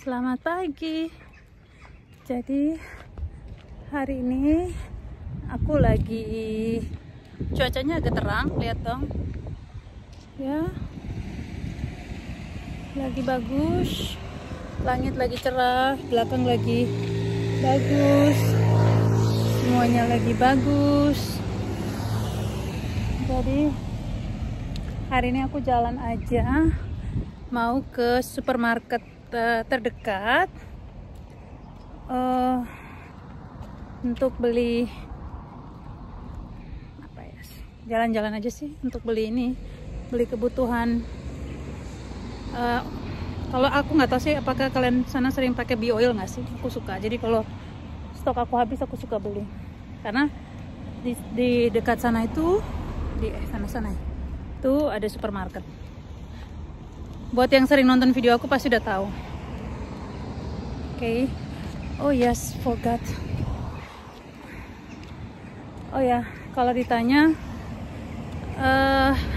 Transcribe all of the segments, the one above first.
Selamat pagi. Jadi hari ini aku lagi, cuacanya agak terang, lihat dong ya, lagi bagus, langit lagi cerah, belakang lagi bagus, semuanya lagi bagus. Jadi hari ini aku jalan aja, mau ke supermarket terdekat untuk beli apa ya, jalan-jalan aja sih, untuk beli kebutuhan. Kalau aku nggak tahu sih apakah kalian sana sering pakai B-oil nggak sih. Aku suka, jadi kalau stok aku habis aku suka beli, karena di dekat sana itu, di sana itu ada supermarket. Buat yang sering nonton video aku pasti udah tahu. Oke. Oh yes, forgot. Oh ya, kalau ditanya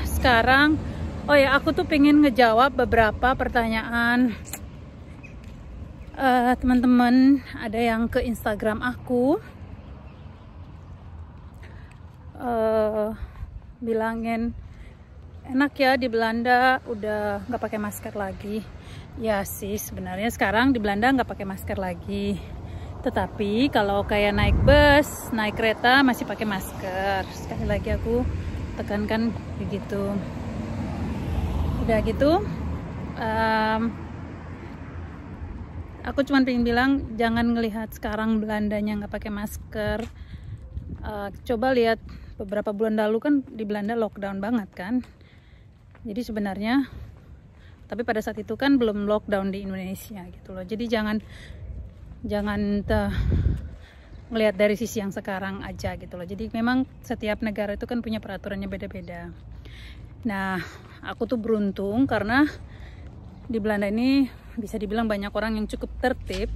sekarang, oh ya, aku tuh pengen ngejawab beberapa pertanyaan teman-teman. Ada yang ke Instagram aku bilangin, enak ya di Belanda udah nggak pakai masker lagi. Ya sih, sebenarnya sekarang di Belanda nggak pakai masker lagi. Tetapi kalau kayak naik bus, naik kereta masih pakai masker. Sekali lagi aku tekankan begitu. Udah gitu, aku cuma pengen bilang jangan ngelihat sekarang Belandanya nggak pakai masker. Coba lihat beberapa bulan lalu kan di Belanda lockdown banget kan. Jadi sebenarnya, tapi pada saat itu kan belum lockdown di Indonesia gitu loh. Jadi jangan melihat dari sisi yang sekarang aja gitu loh. Jadi memang setiap negara itu kan punya peraturannya beda-beda. Nah, aku tuh beruntung karena di Belanda ini bisa dibilang banyak orang yang cukup tertib.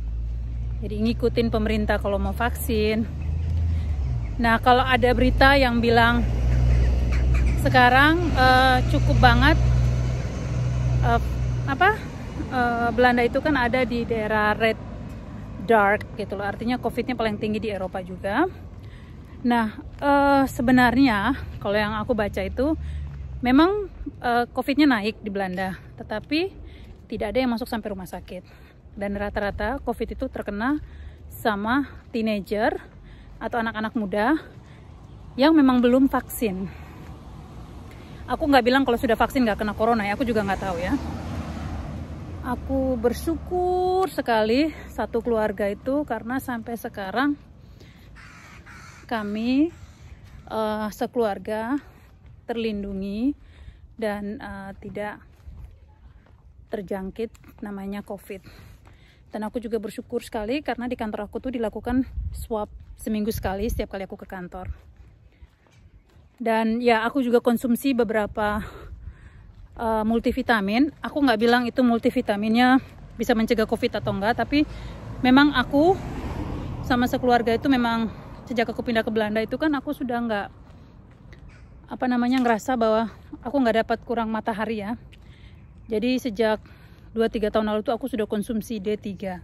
Jadi ngikutin pemerintah kalau mau vaksin. Nah, kalau ada berita yang bilang sekarang cukup banget Belanda itu kan ada di daerah red dark gitu loh, artinya COVID-nya paling tinggi di Eropa juga. Nah, sebenarnya kalau yang aku baca itu memang COVID-nya naik di Belanda, tetapi tidak ada yang masuk sampai rumah sakit. Dan rata-rata COVID itu terkena sama teenager atau anak-anak muda yang memang belum vaksin. Aku nggak bilang kalau sudah vaksin nggak kena corona ya, aku juga nggak tahu ya. Aku bersyukur sekali satu keluarga itu, karena sampai sekarang kami sekeluarga terlindungi dan tidak terjangkit namanya COVID. Dan aku juga bersyukur sekali karena di kantor aku tuh dilakukan swab seminggu sekali setiap kali aku ke kantor. Dan ya, aku juga konsumsi beberapa multivitamin. Aku nggak bilang itu multivitaminnya bisa mencegah COVID atau enggak, tapi memang aku sama sekeluarga itu memang sejak aku pindah ke Belanda itu kan aku sudah nggak ngerasa bahwa aku nggak dapat kurang matahari ya. Jadi sejak 2-3 tahun lalu tuh aku sudah konsumsi D3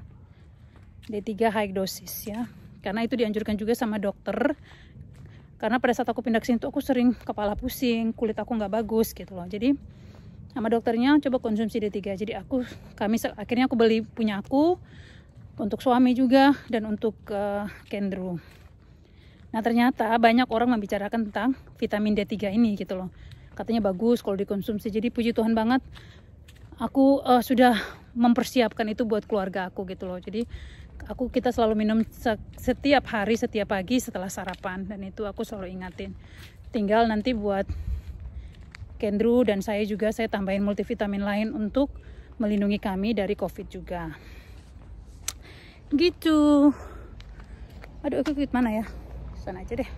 high dosis ya, karena itu dianjurkan juga sama dokter. Karena pada saat aku pindah ke sini tuh aku sering kepala pusing, kulit aku nggak bagus gitu loh. Jadi sama dokternya coba konsumsi D3. Jadi akhirnya aku beli punya aku, untuk suami juga, dan untuk Kendru. Nah, ternyata banyak orang membicarakan tentang vitamin D3 ini gitu loh. Katanya bagus kalau dikonsumsi. Jadi puji Tuhan banget aku sudah mempersiapkan itu buat keluarga aku gitu loh. Jadi kita selalu minum setiap hari, setiap pagi setelah sarapan, dan itu aku selalu ingatin. Tinggal nanti buat Kendru dan saya juga, saya tambahin multivitamin lain untuk melindungi kami dari COVID juga. Gitu. Aduh, aku ikut mana ya? Sana aja deh.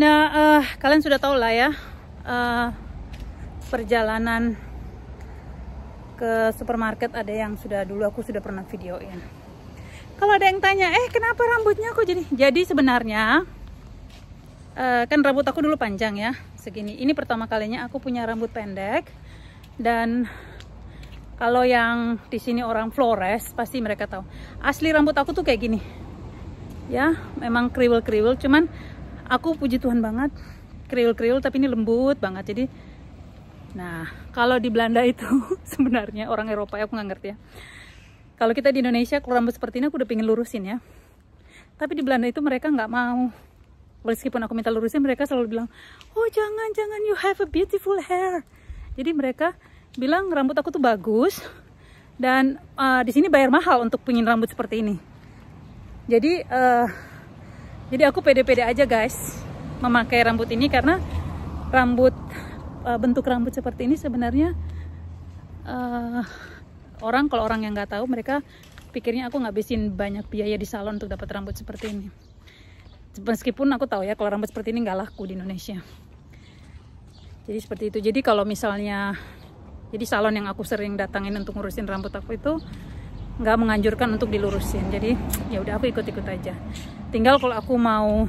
Nah, kalian sudah tahu lah ya perjalanan ke supermarket, ada yang dulu aku sudah pernah videoin. Kalau ada yang tanya, kenapa rambutnya aku jadi sebenarnya kan rambut aku dulu panjang ya, segini. Ini pertama kalinya aku punya rambut pendek, dan Kalau yang di sini orang Flores pasti mereka tahu. Asli rambut aku tuh kayak gini. Ya, memang kriwil-kriwil, cuman aku puji Tuhan banget kriwil-kriwil tapi ini lembut banget. Jadi nah, kalau di Belanda itu sebenarnya orang Eropa ya, aku nggak ngerti ya. Kalau kita di Indonesia kalau rambut seperti ini aku udah pengen lurusin ya. Tapi di Belanda itu mereka nggak mau. Meskipun aku minta lurusin, mereka selalu bilang, "Oh, jangan, you have a beautiful hair." Jadi mereka bilang rambut aku tuh bagus dan di sini bayar mahal untuk pingin rambut seperti ini. Jadi aku pede-pede aja guys memakai rambut ini karena bentuk rambut seperti ini sebenarnya kalau orang yang nggak tahu mereka pikirnya aku ngabisin banyak biaya di salon untuk dapat rambut seperti ini. Meskipun aku tahu ya kalau rambut seperti ini nggak laku di Indonesia. Jadi seperti itu. Jadi kalau misalnya jadi salon yang aku sering datangin untuk ngurusin rambut aku itu nggak menganjurkan untuk dilurusin. Jadi ya udah aku ikut-ikut aja. Tinggal kalau aku mau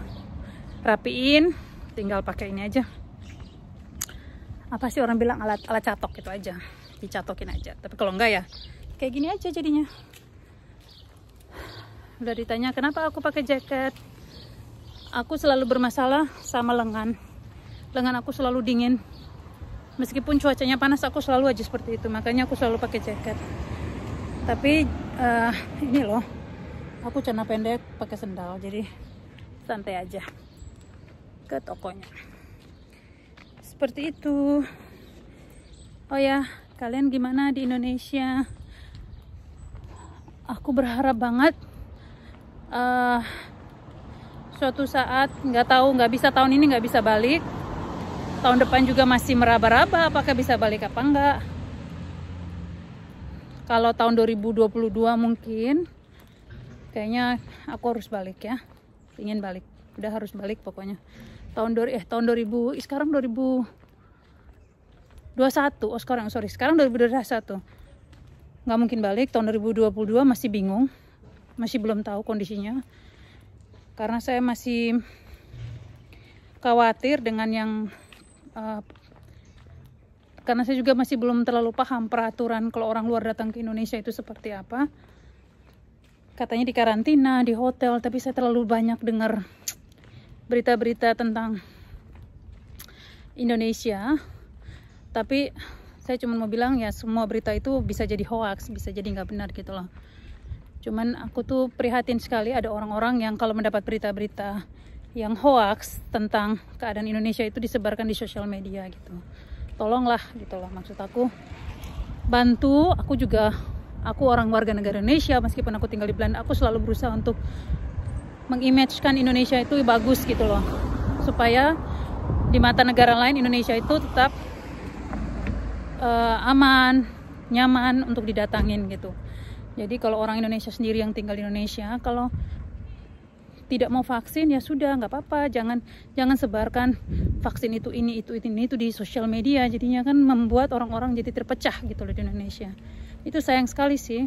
rapiin, tinggal pakai ini aja. Apa sih orang bilang alat catok gitu aja, dicatokin aja. Tapi kalau enggak ya kayak gini aja jadinya. Udah ditanya kenapa aku pakai jaket. Aku selalu bermasalah sama lengan. Lengan aku selalu dingin. Meskipun cuacanya panas aku selalu aja seperti itu, makanya aku selalu pakai jaket. Tapi ini loh, aku celana pendek pakai sendal, jadi santai aja ke tokonya. Seperti itu. Oh ya, kalian gimana di Indonesia? Aku berharap banget suatu saat, nggak bisa tahun ini nggak bisa balik. Tahun depan juga masih meraba-raba apakah bisa balik apa enggak. Kalau tahun 2022 mungkin kayaknya aku harus balik ya. Ingin balik. Udah harus balik pokoknya. Tahun 2000 sekarang 2021. Oh sekarang 2021. Nggak mungkin balik. Tahun 2022 masih bingung. Masih belum tahu kondisinya. Karena saya masih khawatir dengan yang karena saya juga masih belum terlalu paham peraturan kalau orang luar datang ke Indonesia itu seperti apa. Katanya di karantina, di hotel, tapi saya terlalu banyak dengar berita-berita tentang Indonesia. Tapi saya cuma mau bilang ya semua berita itu bisa jadi hoax, bisa jadi nggak benar gitu loh. Cuman aku tuh prihatin sekali ada orang-orang yang kalau mendapat berita-berita yang hoax tentang keadaan Indonesia itu disebarkan di sosial media gitu. Tolonglah gitu loh, maksud aku bantu. Aku orang warga negara Indonesia, meskipun aku tinggal di Belanda, aku selalu berusaha untuk mengimagekan Indonesia itu bagus gitu loh, supaya di mata negara lain Indonesia itu tetap aman, nyaman untuk didatangin gitu. Jadi kalau orang Indonesia sendiri yang tinggal di Indonesia, kalau tidak mau vaksin ya sudah nggak apa-apa, jangan sebarkan vaksin itu di sosial media, jadinya kan membuat orang-orang jadi terpecah gitu loh di Indonesia. Itu sayang sekali sih,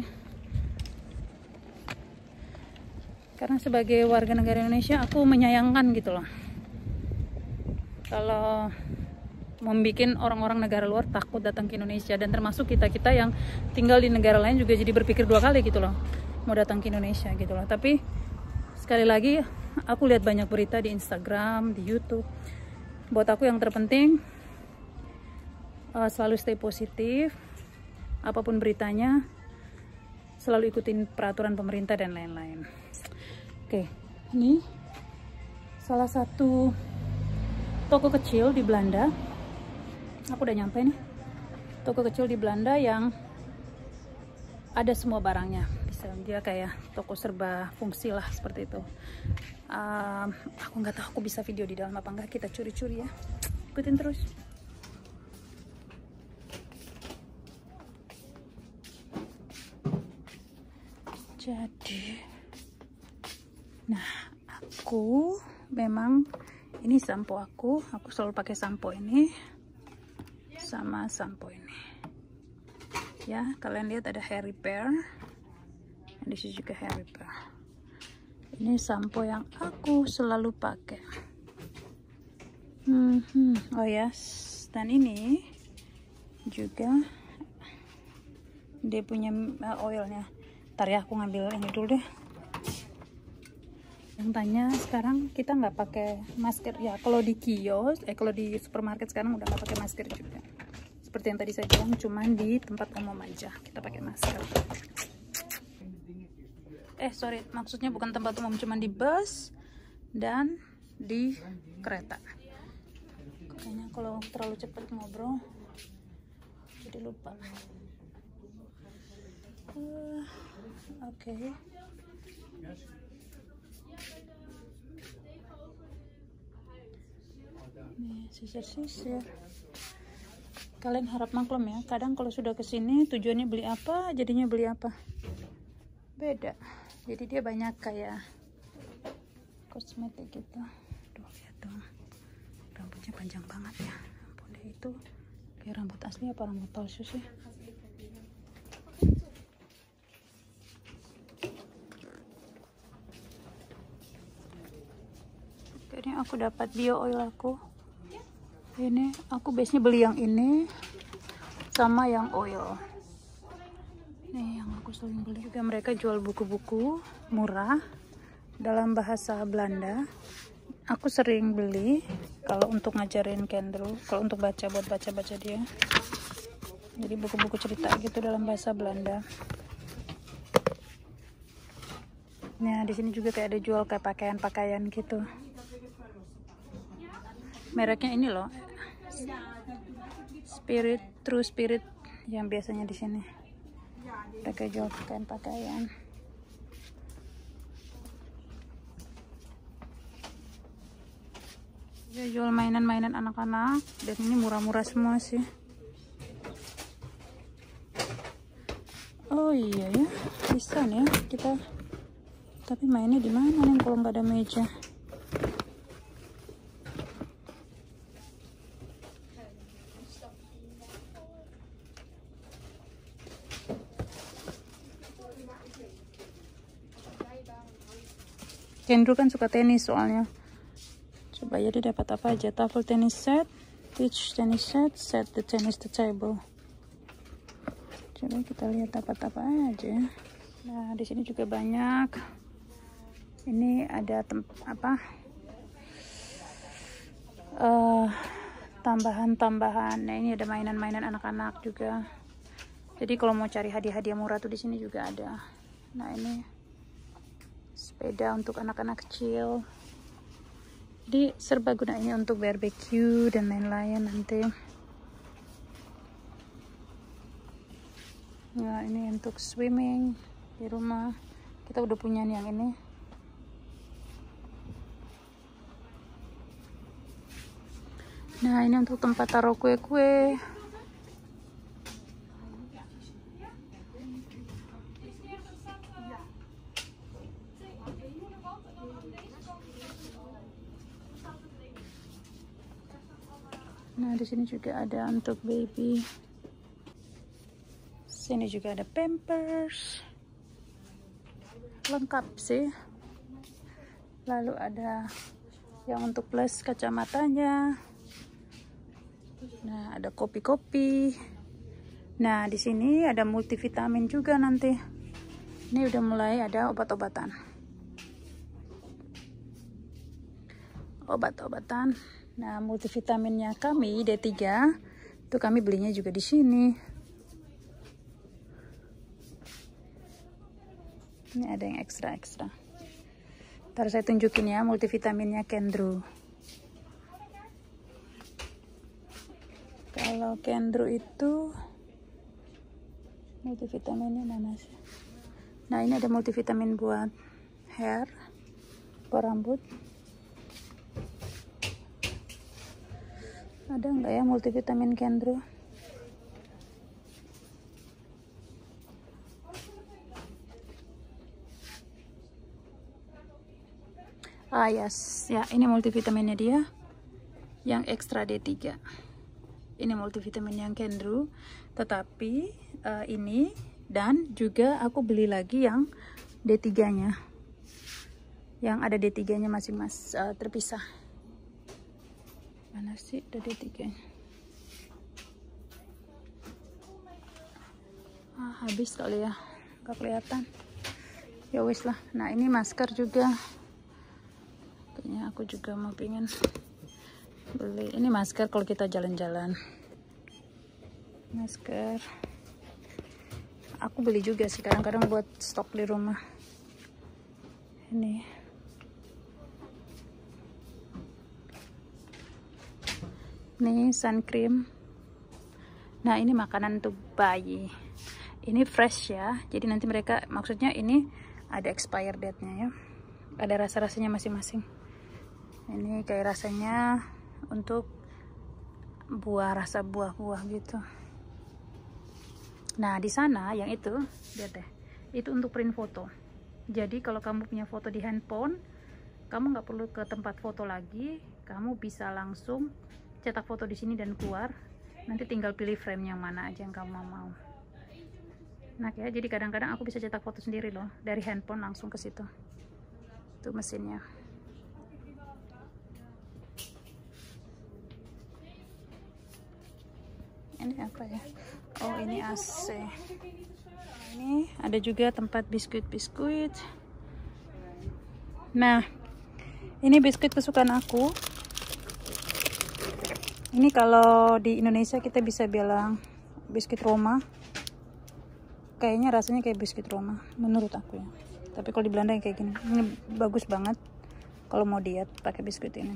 karena sebagai warga negara Indonesia aku menyayangkan gitu loh kalau membuat orang-orang negara luar takut datang ke Indonesia, dan termasuk kita yang tinggal di negara lain juga jadi berpikir dua kali gitu loh mau datang ke Indonesia gitu loh. Tapi sekali lagi, aku lihat banyak berita di Instagram, di YouTube. Buat aku yang terpenting, selalu stay positif. Apapun beritanya, selalu ikutin peraturan pemerintah dan lain-lain. Oke, ini salah satu toko kecil di Belanda. Aku udah nyampe nih. Toko kecil di Belanda yang ada semua barangnya. Dia kayak toko serba fungsi lah seperti itu. Aku nggak tahu aku bisa video di dalam apa enggak, kita curi-curi ya, ikutin terus. Jadi nah aku memang ini sampo aku selalu pakai sampo ini sama sampo ini ya. Kalian lihat ada hair repair. Di sini juga hair repair. Ini sampo yang aku selalu pakai. Oh yes, dan ini juga dia punya oilnya. Ntar ya, aku ngambil ini dulu deh. Yang tanya sekarang kita nggak pakai masker ya, kalau di kios kalau di supermarket sekarang udah nggak pakai masker juga. Seperti yang tadi saya bilang, cuman di tempat umum aja kita pakai masker. Sorry, maksudnya bukan tempat umum, cuman di bus dan di kereta. Kayaknya kalau terlalu cepat ngobrol jadi lupa. Oke. Nih, sisir-sisir. Kalian harap maklum ya, kadang kalau sudah kesini tujuannya beli apa, jadinya beli apa beda. Jadi dia banyak kayak kosmetik gitu. Tuh, lihat tuh, rambutnya panjang banget ya. Ampun deh, itu kayak rambut asli apa rambut palsu sih? Ini aku dapat bio oil aku. Ini aku biasanya beli yang ini sama yang oil. Nih yang aku sering beli. Juga mereka jual buku-buku murah dalam bahasa Belanda. Aku sering beli kalau untuk ngajarin Kendro, kalau untuk baca, buat baca-baca dia. Jadi buku-buku cerita gitu dalam bahasa Belanda. Nah, di sini juga kayak ada jual kayak pakaian-pakaian gitu. Mereknya ini loh, True Spirit yang biasanya di sini. Mereka jual pakaian-pakaian. Dia jual mainan-mainan anak-anak dan ini murah-murah semua sih. Oh iya ya, bisa nih ya kita. Tapi mainnya di mana nih kalau nggak ada meja? Kendro kan suka tenis soalnya. Coba ya dia dapat apa aja. Tafel tennis set, beach tennis set the tennis the table. Coba kita lihat dapat apa aja. Nah, di sini juga banyak. Ini ada tambahan-tambahan. Nah, ini ada mainan-mainan anak-anak juga. Jadi kalau mau cari hadiah-hadiah murah tuh di sini juga ada. Nah, ini sepeda untuk anak-anak kecil. Jadi serba guna ini untuk barbecue dan lain-lain nanti. Nah, ini untuk swimming di rumah. Kita udah punya nih yang ini. Nah, ini untuk tempat taruh kue-kue. Nah, di sini juga ada untuk baby. Sini juga ada Pampers. Lengkap sih. Lalu ada yang untuk plus kacamatanya. Nah, ada kopi-kopi. Nah, di sini ada multivitamin juga nanti. Ini udah mulai ada obat-obatan. Obat-obatan. Nah, multivitaminnya kami D3 itu kami belinya juga di sini. Ini ada yang ekstra-ekstra. Ntar saya tunjukin ya multivitaminnya Kendro. Kalau Kendro itu multivitaminnya mana sih? Nah, ini ada multivitamin buat hair, buat rambut. Ada nggak ya multivitamin Kendro? Yes, ya ini multivitaminnya dia yang ekstra D3. Ini multivitamin yang Kendro, tetapi ini dan juga aku beli lagi yang D3-nya. Yang ada D3-nya masing-masing terpisah. Mana sih ada D3-nya? habis kali ya, nggak kelihatan. Ya wis lah. Nah ini masker juga, kayaknya aku juga mau pingin beli. Ini masker kalau kita jalan-jalan. Masker aku beli juga sih kadang-kadang buat stok di rumah. Ini sun cream. Nah ini makanan untuk bayi, ini fresh ya, jadi nanti mereka, maksudnya ini ada expire date-nya ya, ada rasa-rasanya masing-masing. Ini kayak rasanya untuk buah, rasa buah-buah gitu. Nah di sana yang itu, lihat deh, itu untuk print foto. Jadi kalau kamu punya foto di handphone, kamu nggak perlu ke tempat foto lagi, kamu bisa langsung cetak foto di sini dan keluar. Nanti tinggal pilih frame yang mana aja yang kamu mau. Nah ya, jadi kadang-kadang aku bisa cetak foto sendiri loh dari handphone langsung ke situ. Itu mesinnya. Ini apa ya? Oh ini AC. Ini ada juga tempat biskuit-biskuit. Nah, ini biskuit kesukaan aku. Ini kalau di Indonesia kita bisa bilang biskuit Roma. Kayaknya rasanya kayak biskuit Roma, menurut aku ya. Tapi kalau di Belanda kayak gini, ini bagus banget. Kalau mau diet pakai biskuit ini.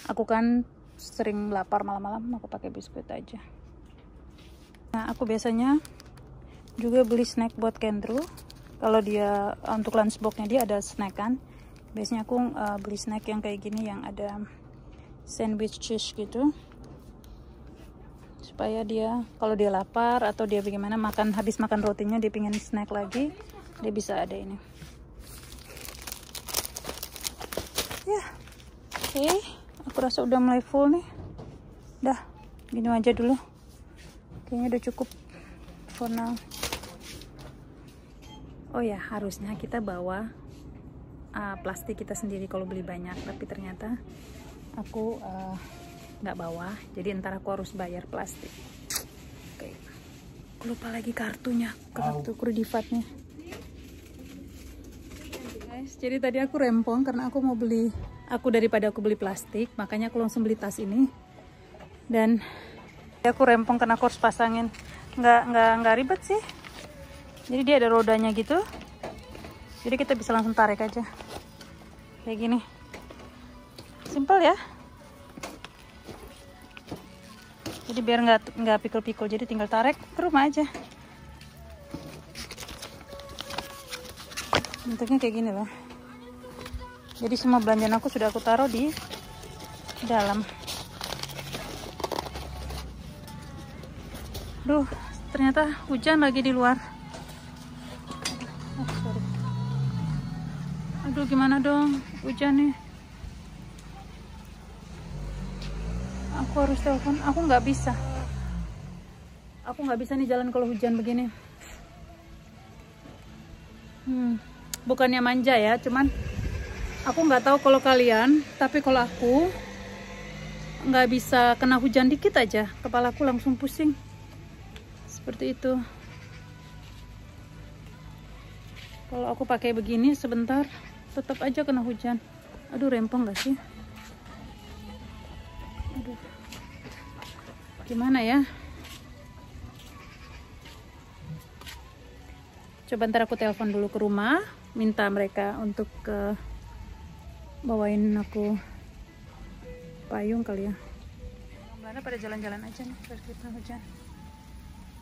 Aku kan sering lapar malam-malam, aku pakai biskuit aja. Nah, aku biasanya juga beli snack buat Kendru. Kalau dia untuk lunchboxnya dia ada snack kan. Biasanya aku beli snack yang kayak gini yang ada sandwich cheese gitu, supaya dia kalau dia lapar atau dia bagaimana habis makan rotinya dia pengen snack lagi, dia bisa ada ini ya. Oke, aku rasa udah mulai full nih. Dah gini aja dulu, kayaknya udah cukup for now. Oh ya, harusnya kita bawa plastik kita sendiri kalau beli banyak, tapi ternyata aku nggak bawa, jadi ntar aku harus bayar plastik. Oke, aku lupa lagi kartunya, kartu kredivatnya. Guys, jadi tadi aku rempong karena aku mau beli, daripada aku beli plastik, makanya aku langsung beli tas ini. Dan aku rempong karena aku harus pasangin, nggak ribet sih. Jadi dia ada rodanya gitu, jadi kita bisa langsung tarik aja kayak gini. Simple ya. Jadi biar nggak pikul-pikul, jadi tinggal tarik ke rumah aja. Bentuknya kayak gini loh. Jadi semua belanjaan aku sudah aku taruh di dalam. Duh, ternyata hujan lagi di luar. Oh, sorry. Aduh, gimana dong hujan nih. Aku harus telepon, aku nggak bisa nih jalan kalau hujan begini. Bukannya manja ya, cuman aku nggak tahu kalau kalian, tapi kalau aku nggak bisa kena hujan dikit aja kepalaku langsung pusing seperti itu. Kalau aku pakai begini sebentar tetap aja kena hujan. Aduh, rempong nggak sih? Aduh, gimana ya? Coba ntar aku telepon dulu ke rumah, minta mereka untuk bawain aku payung kali ya. Belanda pada jalan-jalan aja nih biar kita hujan.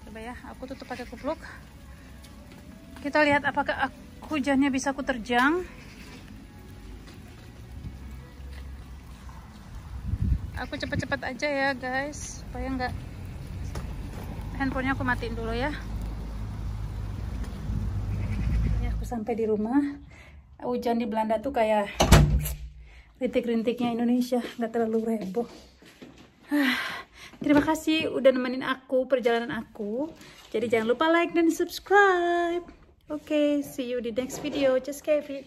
Coba ya, aku tutup pakai kupluk. Kita lihat apakah hujannya bisa aku terjang. Aku cepet-cepet aja ya guys, supaya nggak, handphonenya aku matiin dulu ya. Ya, aku sampai di rumah. Hujan di Belanda tuh kayak rintik-rintiknya Indonesia, nggak terlalu heboh. Terima kasih udah nemenin aku perjalanan aku. Jadi jangan lupa like dan subscribe. Oke, see you di next video. Just Kevi.